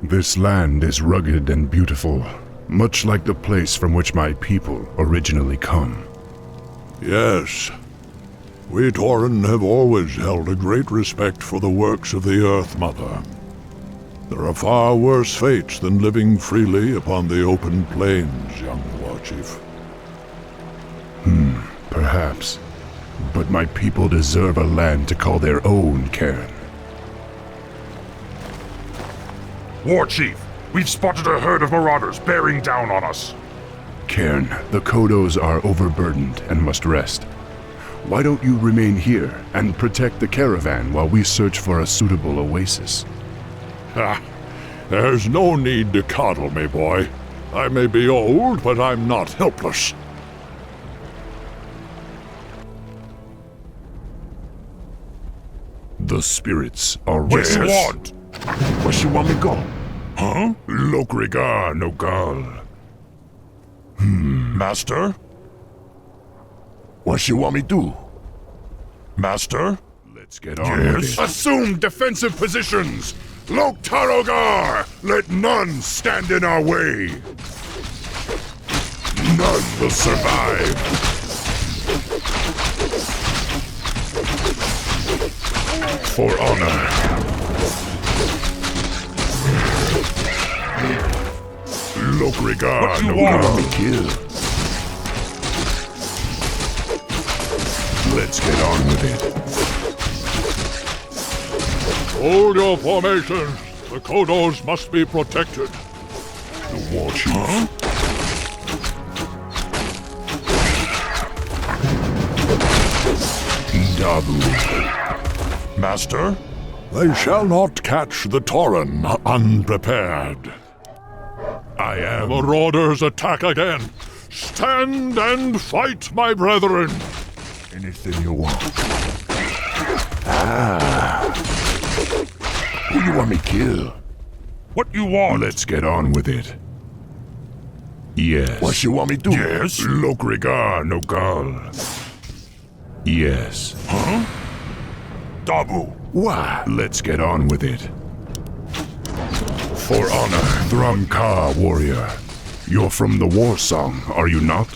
This land is rugged and beautiful, much like the place from which my people originally come. Yes. We Tauren have always held a great respect for the works of the Earth Mother. There are far worse fates than living freely upon the open plains, young Warchief. Perhaps. But my people deserve a land to call their own, Cairne. Warchief, we've spotted a herd of marauders bearing down on us. Cairne, the kodos are overburdened and must rest. Why don't you remain here and protect the caravan while we search for a suitable oasis? Ha! There's no need to coddle me, boy. I may be old, but I'm not helpless. The spirits are What do you restless. want? Where you want me go? Huh? Lokrigar no gal. Master? What you want me do? Master? Let's get on with it. Assume defensive positions! Loktarogar! Let none stand in our way! None will survive! For honor. Lokrigar What you no want? gal. Kill. Let's get on with it. Hold your formations. The kodos must be protected. The Warchief. Dabu. Master? They shall not catch the Tauren unprepared. I The am. marauders attack again. Stand and fight, my brethren. Anything you want. Who you want me kill? What you want? Let's get on with it. Yes. What you want me do? Yes? Lokrigar no gal. Yes. Huh? Dabu. Why? Let's get on with it. For honor, Thrumka warrior. You're from the war song, are you not?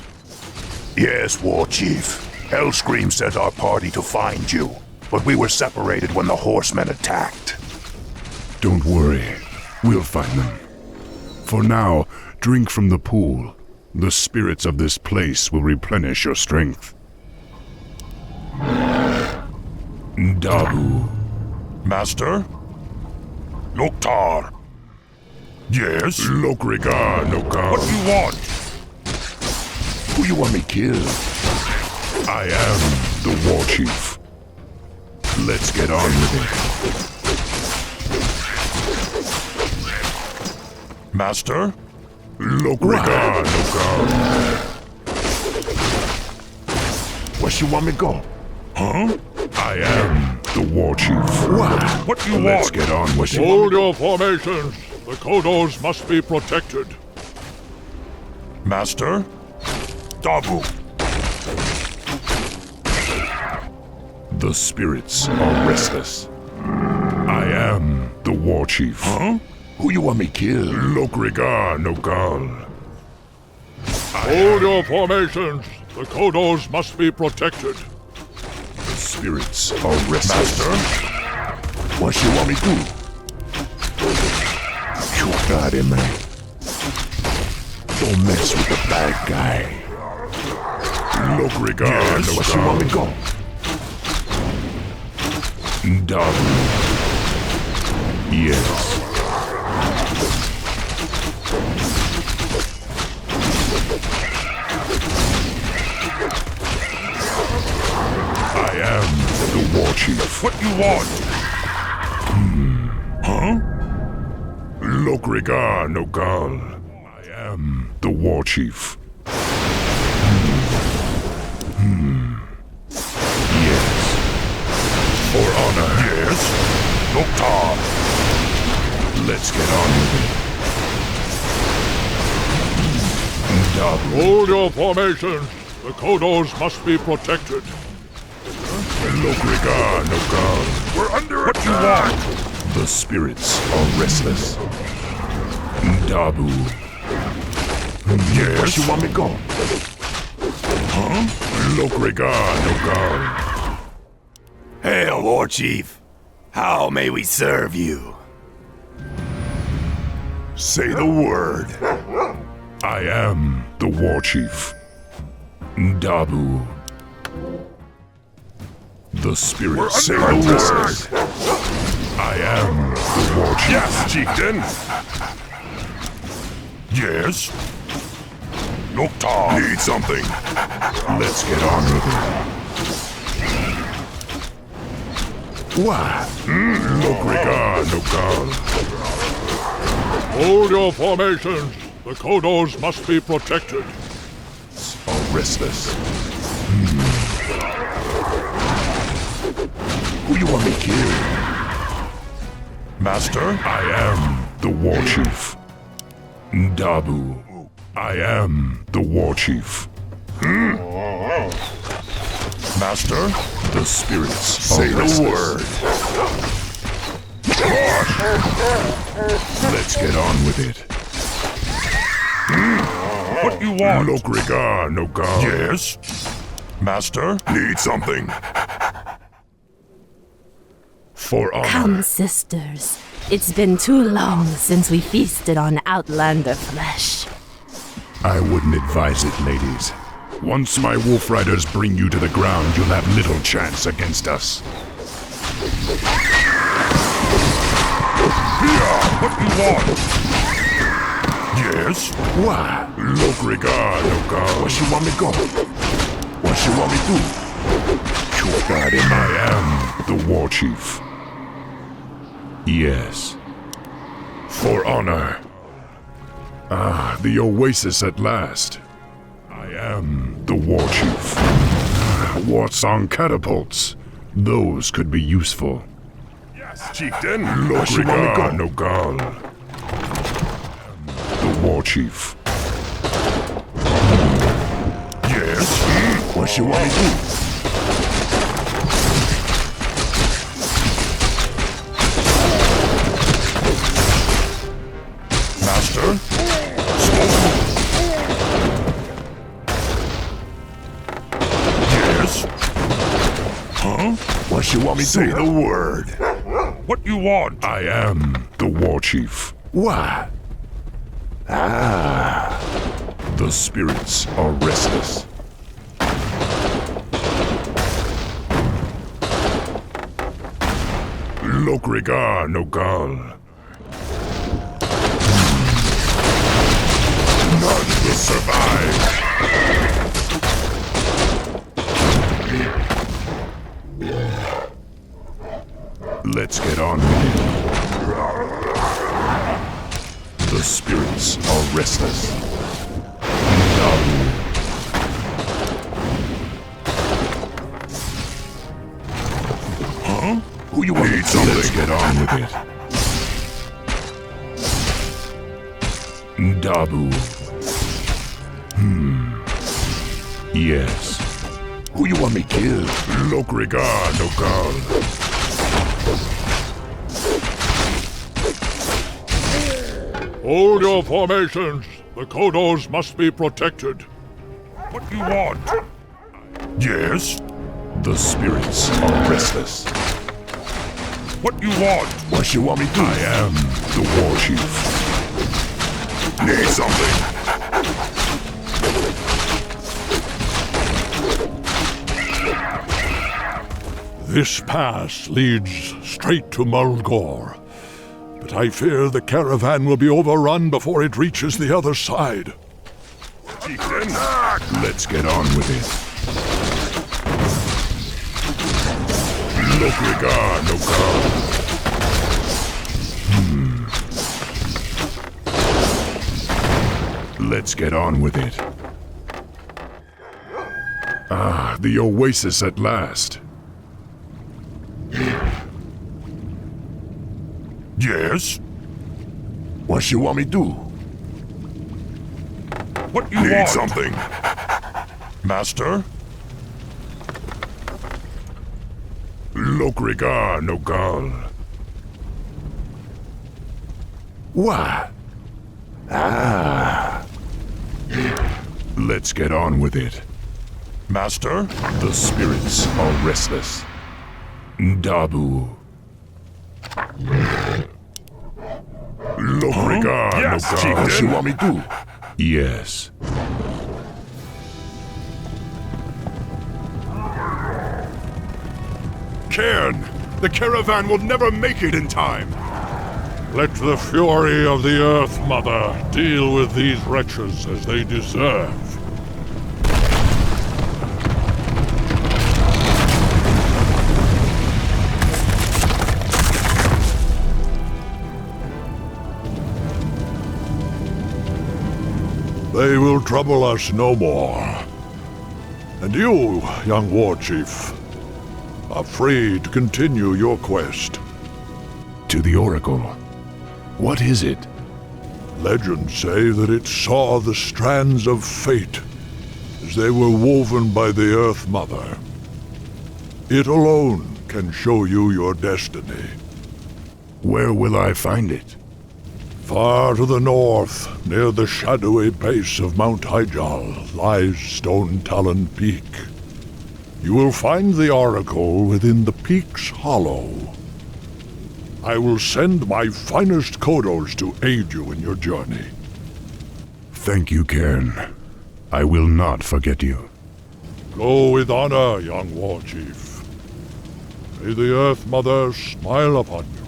Yes, Warchief. Hellscream sent our party to find you, but we were separated when the horsemen attacked. Don't worry. We'll find them. For now, drink from the pool. The spirits of this place will replenish your strength. Dabu. Master? Loktar. Yes? Lokrigar no gal. What you want? Who you want me kill? I am the Warchief. Let's get on with it. Master? Lokrigar no gal. Where you want me go? Huh? I am the Warchief. What you Let's want? get on with it. Hold your formations. The kodos must be protected. Master? Dabu. The spirits are restless. I am the Warchief. Huh? Who you want me kill? Lokrigar no gal. Hold your formations. The kodos must be protected. The spirits are restless. Master? What you want me do? You got him, man. Don't mess with the bad guy. Lokrigar Yes, no where you want me gal. go? Dabu. Yes. I am the Warchief. What you want? Huh? Lokrigar no gal. I am the Warchief. Yes. For honor. Yes? Loktar. Let's get on with it. Dabu. Hold your formations. The kodos must be protected. Lokrigar no gal. We're under attack. The spirits are restless. Dabu. Yes? Where you want me to go? Huh? Lokrigar, Nogal. Hail, War Chief. How may we serve you? Say the word. I am the War Chief. Dabu. The spirit say the word. I am the War Chief. Yes, chieftain. Yes? Noctar. Need something. Let's get on with it. What? Lokrigar, Nogal. Hold your formations. The kodos must be protected. Are restless. Who you want me to kill? Master? I am the War Chief. Dabu. I am the War Chief. Master? The spirits Say are the restless. word. Let's get on with it. What you want? Lokrigar, Nogal. Yes? Master? Need something. For honor. Come, sisters. It's been too long since we feasted on outlander flesh. I wouldn't advise it, ladies. Once my wolf riders bring you to the ground, you'll have little chance against us. What you want? Yes? What? Lokrigar, Nogal. Where you want me to go? What you want me to do? You got him. I am the War Chief. Yes. For honor. Ah, the oasis at last. I am the War Chief. Warsong catapults. Those could be useful. Yes, chieftain. Where you want me to Lokrigar, go? Nogal. The War Chief. Yes? What you want me to do? Master? Yes? Huh? What you want me to do? Say the word. What you want? I am the War Chief. What? The spirits are restless. Lokrigar, Nogal. None will survive. Let's get on with it. The spirits are restless. Huh? Who you want me to Let's get on with it. Dabu. Yes. Who you want me to kill? Lokrigar, Nogal. Hold your formations. The kodos must be protected. What you want? Yes? The spirits are restless. What you want? What you want me to do? I am the War Chief. Need something. This pass leads straight to Mulgore. But I fear the caravan will be overrun before it reaches the other side. Chieftain? Let's get on with it. Lokrigar, Nogal. Let's get on with it. Ah, the oasis at last. Yes? What you want me to do? What you Need want? something. Master? Lokrigar, Nogal. What? Let's get on with it. Master? The spirits are restless. Dabu. Lokrika, Yes, Noka. chieftain. What you want me to? Yes. Cairne! The caravan will never make it in time! Let the fury of the Earth Mother deal with these wretches as they deserve. They will trouble us no more. And you, young war chief, are free to continue your quest. To the Oracle. What is it? Legends say that it saw the strands of fate as they were woven by the Earth Mother. It alone can show you your destiny. Where will I find it? Far to the north, near the shadowy base of Mount Hyjal, lies Stone Talon Peak. You will find the Oracle within the peak's hollow. I will send my finest kodos to aid you in your journey. Thank you, Cairne. I will not forget you. Go with honor, young war chief. May the Earth Mother smile upon you.